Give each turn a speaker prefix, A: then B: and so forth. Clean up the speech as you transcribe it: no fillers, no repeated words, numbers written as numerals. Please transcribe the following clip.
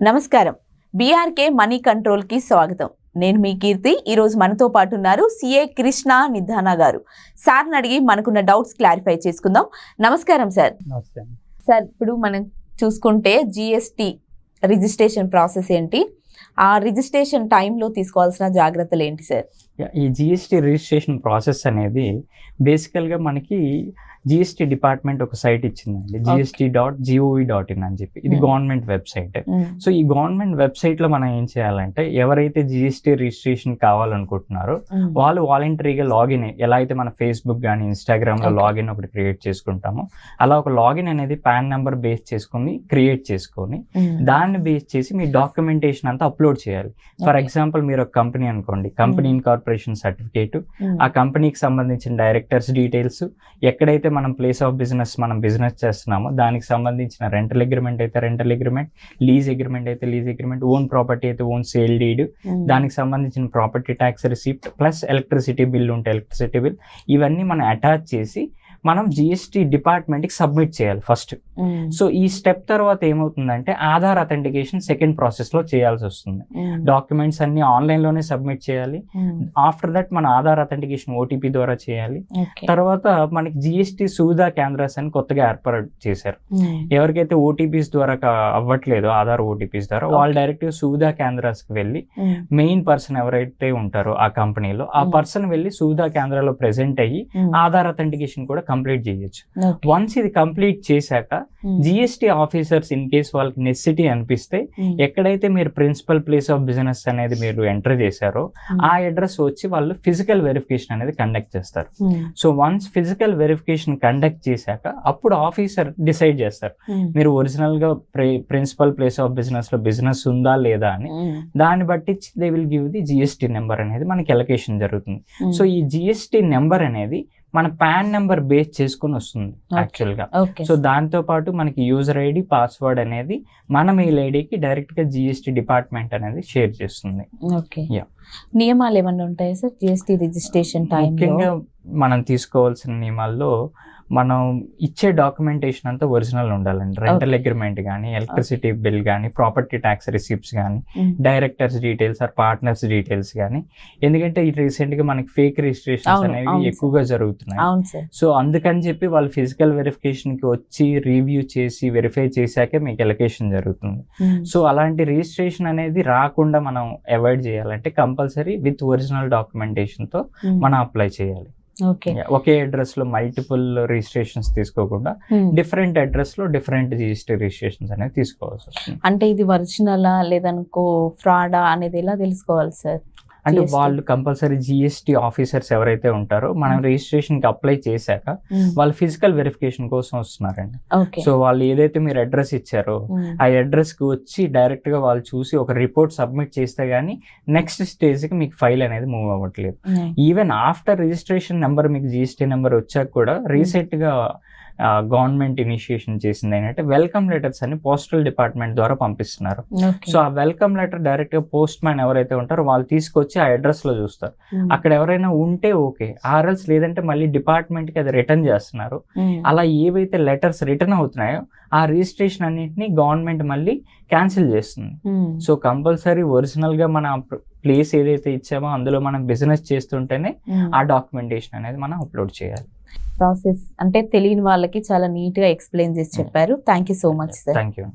A: నమస్కారం. BRK money control కి స్వాగతం. నేను మీ కీర్తి. ఈ రోజు మనతో పాటు ఉన్నారు సిఏ కృష్ణ నిధానా గారు. సార్ని అడిగి మనకున్న డౌట్స్ క్లారిఫై చేసుకుందాం. నమస్కారం సార్. సార్, ఇప్పుడు మనం చూసుకుంటే జిఎస్టి రిజిస్ట్రేషన్ ప్రాసెస్ ఏంటి, ఆ రిజిస్ట్రేషన్ టైంలో తీసుకోవాల్సిన జాగ్రత్తలు ఏంటి సార్?
B: ఈ జిఎస్టి రిజిస్ట్రేషన్ ప్రాసెస్ అనేది బేసికల్గా మనకి జిఎస్టి డిపార్ట్మెంట్ ఒక సైట్ ఇచ్చిందండి, gst.gov.in అని చెప్పి. ఇది గవర్నమెంట్ వెబ్సైట్. సో ఈ గవర్నమెంట్ వెబ్సైట్లో మనం ఏం చేయాలంటే, ఎవరైతే జిఎస్టి రిజిస్ట్రేషన్ కావాలనుకుంటున్నారో వాళ్ళు వాలంటరీగా లాగిన్, ఎలా అయితే మన ఫేస్బుక్ కానీ ఇన్స్టాగ్రామ్లో లాగిన్ ఒకటి క్రియేట్ చేసుకుంటామో, అలా ఒక లాగిన్ అనేది పాన్ నెంబర్ బేస్ చేసుకుని క్రియేట్ చేసుకొని దాన్ని బేస్ చేసి మీ డాక్యుమెంటేషన్ అంతా అప్లోడ్ చేయాలి. ఫర్ ఎగ్జాంపుల్, మీరు ఒక కంపెనీ అనుకోండి, కంపెనీ ఇన్కార్పొరేషన్ సర్టిఫికేట్, ఆ కంపెనీకి సంబంధించిన డైరెక్టర్స్ డీటెయిల్స్, ఎక్కడైతే మనం ప్లేస్ ఆఫ్ బిజినెస్ మనం బిజినెస్ చేస్తున్నామో దానికి సంబంధించిన రెంటల్ అగ్రిమెంట్ అయితే రెంటల్ అగ్రిమెంట్, లీజ్ అగ్రిమెంట్ అయితే లీజ్ అగ్రిమెంట్, ఓన్ ప్రాపర్టీ అయితే ఓన్ సేల్ డీడ్, దానికి సంబంధించిన property tax receipt, plus electricity bill ఉంటే ఎలక్ట్రిసిటీ బిల్, ఇవన్నీ మనం అటాచ్ చేసి మనం జిఎస్టి డిపార్ట్మెంట్కి సబ్మిట్ చేయాలి ఫస్ట్. సో ఈ స్టెప్ తర్వాత ఏమవుతుందంటే, ఆధార్ అథెంటికేషన్ సెకండ్ ప్రాసెస్లో చేయాల్సి వస్తుంది. డాక్యుమెంట్స్ అన్ని ఆన్లైన్లోనే సబ్మిట్ చేయాలి. ఆఫ్టర్ దట్ మన ఆధార్ అథెంటికేషన్ ఓటీపీ ద్వారా చేయాలి. తర్వాత మనకి జిఎస్టి సువిధా కేంద్రాస్ అని కొత్తగా ఏర్పాటు చేశారు. ఎవరికైతే ఓటీపీస్ ద్వారా అవ్వట్లేదో ఆధార్ ఓటీపీస్ ద్వారా, వాళ్ళు డైరెక్ట్గా సువిధా కేంద్రాస్కి వెళ్ళి మెయిన్ పర్సన్ ఎవరైతే ఉంటారో ఆ కంపెనీలో, ఆ పర్సన్ వెళ్ళి సువిధా కేంద్రాల్లో ప్రెజెంట్ అయ్యి ఆధార్ అథెంటికేషన్ కూడా కంప్లీట్ చేయొచ్చు. వన్స్ ఇది కంప్లీట్ చేశాక జిఎస్టి ఆఫీసర్స్ ఇన్ కేస్ వాళ్ళకి నెసెసిటీ అనిపిస్తే, ఎక్కడైతే మీరు ప్రిన్సిపల్ ప్లేస్ ఆఫ్ బిజినెస్ అనేది మీరు ఎంటర్ చేశారో ఆ అడ్రస్ వచ్చి వాళ్ళు ఫిజికల్ వెరిఫికేషన్ అనేది కండక్ట్ చేస్తారు. So once physical verification conduct చేశాక అప్పుడు ఆఫీసర్ డిసైడ్ చేస్తారు మీరు ఒరిజినల్ గా ప్రిన్సిపల్ ప్లేస్ ఆఫ్ బిజినెస్ లో బిజినెస్ ఉందా లేదా అని. దాన్ని బట్టి they will give the GST number అనేది మనకి ఎలకేషన్ జరుగుతుంది. సో ఈ జిఎస్టి నెంబర్ అనేది మన పాన్ నెంబర్ బేస్ చేసుకుని వస్తుంది యాక్చువల్ గా. సో దాంతో పాటు మనకి యూజర్ ఐడి, పాస్వర్డ్ అనేది మన మెయిల్ ఐడికి డైరెక్ట్ గా జిఎస్టి డిపార్ట్మెంట్ అనేది షేర్ చేస్తుంది.
A: నియమాలు ఏమన్నా ఉంటాయా సార్ జిఎస్టి రిజిస్ట్రేషన్ టైం?
B: ముఖ్యంగా మనం తీసుకోవాల్సిన నియమాల్లో మనం ఇచ్చే డాక్యుమెంటేషన్ అంతా ఒరిజినల్ ఉండాలండి. రెంటల్ అగ్రిమెంట్ కానీ, ఎలక్ట్రిసిటీ బిల్ కానీ, ప్రాపర్టీ ట్యాక్స్ రిసిప్ట్స్ కానీ, directors details or partners details కానీ. ఎందుకంటే ఈ రీసెంట్ గా మనకి ఫేక్ రిజిస్ట్రేషన్స్ అనేవి ఎక్కువగా జరుగుతున్నాయి. సో అందుకని చెప్పి వాళ్ళు ఫిజికల్ వెరిఫికేషన్ కి వచ్చి రివ్యూ చేసి వెరిఫై చేశాకే మీకు ఎలకేషన్ జరుగుతుంది. సో అలాంటి రిజిస్ట్రేషన్ అనేది రాకుండా మనం అవాయిడ్ చేయాలంటే కంపల్సరీ విత్ ఒరిజినల్ డాక్యుమెంటేషన్ తో మనం అప్లై చేయాలి. ఒకే అడ్రస్ లో మల్టిపుల్ రిజిస్ట్రేషన్స్ తీసుకోకుండా డిఫరెంట్ అడ్రస్ లో డిఫరెంట్ జిఎస్టి రిజిస్ట్రేషన్స్ అనేది తీసుకోవాల్సి వస్తుంది.
A: అంటే ఇది ఒరిజినలా లేదనుకో ఫ్రాడా అనేది ఎలా తెలుసుకోవాలి సార్?
B: అంటే వాళ్ళు కంపల్సరీ జిఎస్టి ఆఫీసర్స్ ఎవరైతే ఉంటారో మనం రిజిస్ట్రేషన్ కి అప్లై చేశాక వాళ్ళు ఫిజికల్ వెరిఫికేషన్ కోసం వస్తున్నారండి. సో వాళ్ళు ఏదైతే మీరు అడ్రస్ ఇచ్చారో ఆ అడ్రస్ కి వచ్చి డైరెక్ట్ గా వాళ్ళు చూసి ఒక రిపోర్ట్ సబ్మిట్ చేస్తే గానీ నెక్స్ట్ స్టేజ్ కి మీకు ఫైల్ అనేది మూవ్ అవ్వట్లేదు. ఈవెన్ ఆఫ్టర్ రిజిస్ట్రేషన్ నెంబర్ మీకు జిఎస్టి నెంబర్ వచ్చాక కూడా రీసెంట్ గా గవర్నమెంట్ ఇనిషియేషన్ చేసింది ఏంటంటే వెల్కమ్ లెటర్స్ అని పోస్టల్ డిపార్ట్మెంట్ ద్వారా పంపిస్తున్నారు. సో ఆ వెల్కమ్ లెటర్ డైరెక్ట్ గా పోస్ట్ మ్యాన్ ఎవరైతే ఉంటారో వాళ్ళు తీసుకొచ్చి ఆ అడ్రస్ లో చూస్తారు. అక్కడ ఎవరైనా ఉంటే ఓకే, ఆర్ఎల్స్ లేదంటే మళ్ళీ డిపార్ట్మెంట్ కి అది రిటర్న్ చేస్తున్నారు. అలా ఏవైతే లెటర్స్ రిటర్న్ అవుతున్నాయో ఆ రిజిస్ట్రేషన్ అన్నింటినీ గవర్నమెంట్ మళ్ళీ క్యాన్సిల్ చేస్తుంది. సో కంపల్సరీ ఒరిజినల్ గా మన ప్లేస్ ఏదైతే ఇచ్చామో అందులో మనం బిజినెస్ చేస్తుంటేనే ఆ డాక్యుమెంటేషన్ అనేది మనం అప్లోడ్ చేయాలి.
A: ప్రాసెస్ అంటే తెలియని వాళ్ళకి చాలా నీట్ గా ఎక్స్ప్లెయిన్ చేసి చెప్పారు. Thank you so much sir.
B: Thank you.